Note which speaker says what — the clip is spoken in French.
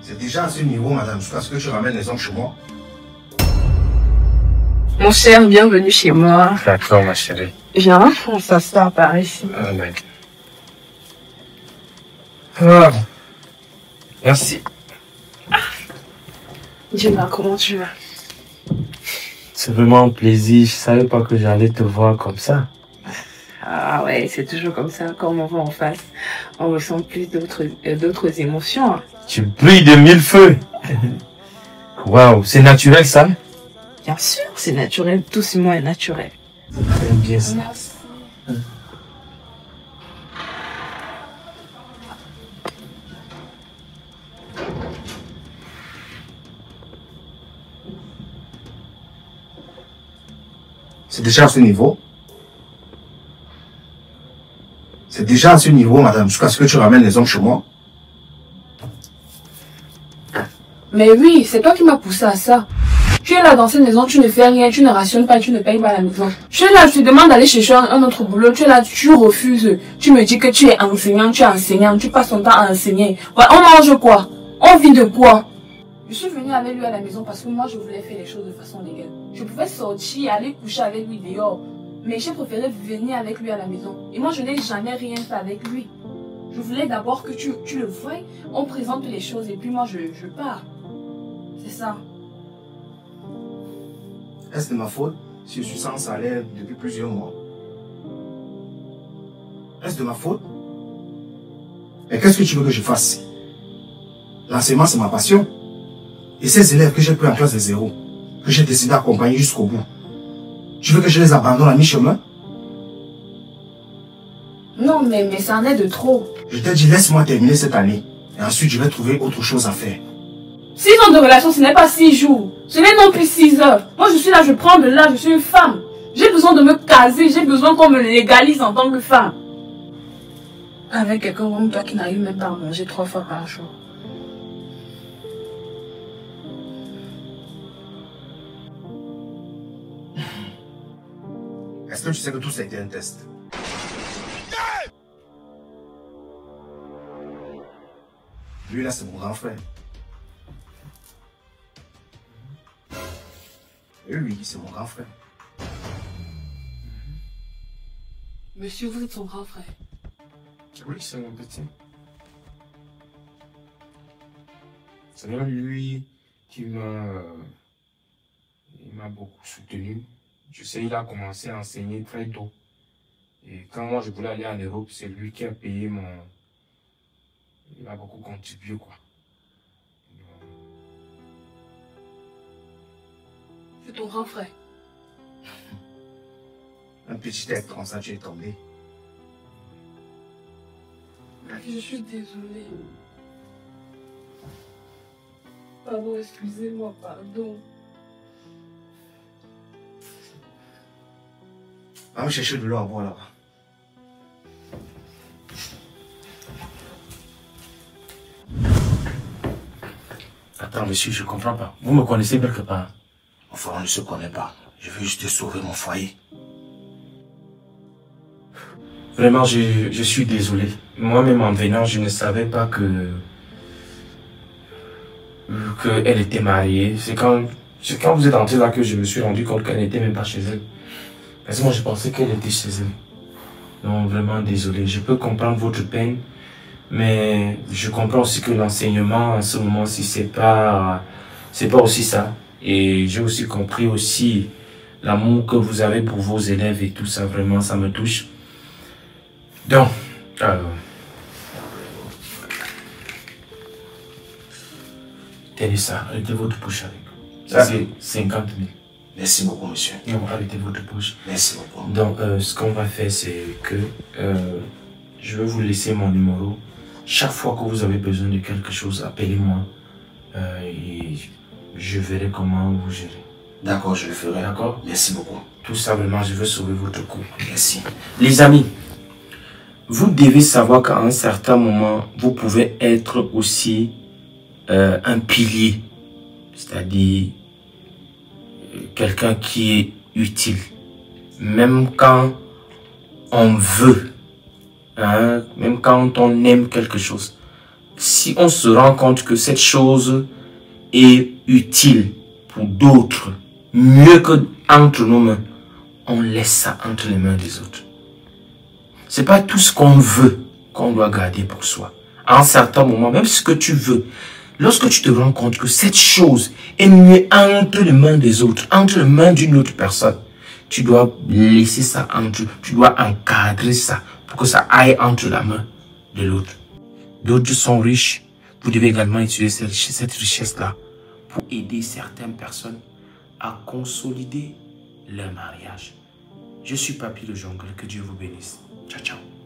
Speaker 1: C'est déjà à ce niveau, madame, jusqu'à ce que tu ramènes les hommes chez moi.
Speaker 2: Mon cher, bienvenue chez moi.
Speaker 3: D'accord, ma chérie.
Speaker 2: Viens, on s'assoit par ici.
Speaker 3: Ah, mec. Ah. Merci.
Speaker 2: Dis-moi, comment tu vas?
Speaker 3: C'est vraiment un plaisir. Je savais pas que j'allais te voir comme ça.
Speaker 2: Ah ouais, c'est toujours comme ça. Quand on va en face, on ressent plus d'autres émotions.
Speaker 3: Tu brilles de mille feux. Waouh, c'est naturel ça?
Speaker 2: Bien sûr, c'est naturel. Tout ce moi est naturel.
Speaker 3: J'aime bien ça.
Speaker 2: Merci.
Speaker 1: C'est déjà à ce niveau. C'est déjà à ce niveau, madame, jusqu'à ce que tu ramènes les hommes chez moi.
Speaker 4: Mais oui, c'est toi qui m'as poussé à ça. Tu es là dans cette maison, tu ne fais rien, tu ne rationnes pas, tu ne payes pas la maison. Tu es là, je te demande d'aller chercher un autre boulot, tu es là, tu refuses. Tu me dis que tu es enseignant, tu passes ton temps à enseigner. Ouais, on mange quoi? On vit de quoi? Je suis venue avec lui à la maison parce que moi je voulais faire les choses de façon légale. Je pouvais sortir, aller coucher avec lui dehors. Mais j'ai préféré venir avec lui à la maison. Et moi je n'ai jamais rien fait avec lui. Je voulais d'abord que tu le vois, on présente les choses et puis moi je pars. C'est ça.
Speaker 1: Est-ce de ma faute si je suis sans salaire depuis plusieurs mois? Est-ce de ma faute? Mais qu'est-ce que tu veux que je fasse? L'enseignement, c'est ma passion. Et ces élèves que j'ai pris en classe de zéro, que j'ai décidé d'accompagner jusqu'au bout, tu veux que je les abandonne à mi-chemin?
Speaker 4: Non, mais ça en est de trop.
Speaker 1: Je t'ai dit, laisse-moi terminer cette année. Et ensuite, je vais trouver autre chose à faire.
Speaker 4: 6 ans de relation, ce n'est pas 6 jours. Ce n'est non plus 6 heures. Moi, je suis là, je prends de l'âge, je suis une femme. J'ai besoin de me caser, j'ai besoin qu'on me légalise en tant que femme. Avec quelqu'un comme toi qui n'arrive même pas à manger 3 fois par jour.
Speaker 1: Est-ce que tu sais que tout ça a été un test? Lui là, c'est mon grand frère. Et lui, c'est mon grand frère.
Speaker 4: Monsieur, vous êtes son grand frère.
Speaker 3: Oui, c'est mon petit. C'est même lui qui m'a beaucoup soutenu. Je sais, il a commencé à enseigner très tôt. Et quand moi je voulais aller en Europe, c'est lui qui a payé mon... Il a beaucoup contribué, quoi.
Speaker 4: C'est ton grand frère.
Speaker 1: Un petit être comme ça, tu es tombé.
Speaker 4: Je suis désolée. Pardon, excusez-moi, pardon.
Speaker 1: Va me chercher de l'eau à boire là-bas.
Speaker 3: Attends, monsieur, je comprends pas. Vous me connaissez quelque part?
Speaker 1: Enfin, on ne se connaît pas. Je veux juste sauver mon foyer.
Speaker 3: Vraiment, je suis désolé. Moi-même, en venant, je ne savais pas qu'elle était mariée. C'est quand vous êtes entré là que je me suis rendu compte qu'elle n'était même pas chez elle. Parce que moi, je pensais qu'elle était chez elle. Donc, vraiment désolé. Je peux comprendre votre peine, mais je comprends aussi que l'enseignement, à ce moment-ci, c'est pas aussi ça. Et j'ai aussi compris aussi l'amour que vous avez pour vos élèves et tout ça. Vraiment, ça me touche. Donc, tenez ça, arrêtez votre poche avec. Ça, c'est 50 000.
Speaker 1: Merci beaucoup, monsieur.
Speaker 3: Non, arrêtez votre poche.
Speaker 1: Merci beaucoup.
Speaker 3: Donc, ce qu'on va faire, c'est que je vais vous laisser mon numéro. Chaque fois que vous avez besoin de quelque chose, appelez-moi. Et je verrai comment vous gérer.
Speaker 1: D'accord, je le ferai.
Speaker 3: D'accord?
Speaker 1: Merci beaucoup.
Speaker 3: Tout simplement, je veux sauver votre couple.
Speaker 1: Merci.
Speaker 3: Les amis, vous devez savoir qu'à un certain moment, vous pouvez être aussi un pilier. C'est-à-dire quelqu'un qui est utile. Même quand on veut, hein, même quand on aime quelque chose, si on se rend compte que cette chose est utile pour d'autres, mieux que entre nos mains, on laisse ça entre les mains des autres. C'est pas tout ce qu'on veut qu'on doit garder pour soi. À un certain moment, même ce que tu veux, lorsque tu te rends compte que cette chose est mieux entre les mains des autres, entre les mains d'une autre personne, tu dois laisser ça entre, tu dois encadrer ça pour que ça aille entre la main de l'autre. D'autres sont riches. Vous devez également utiliser cette richesse-là pour aider certaines personnes à consolider leur mariage. Je suis Papy le Jongle. Que Dieu vous bénisse. Ciao, ciao.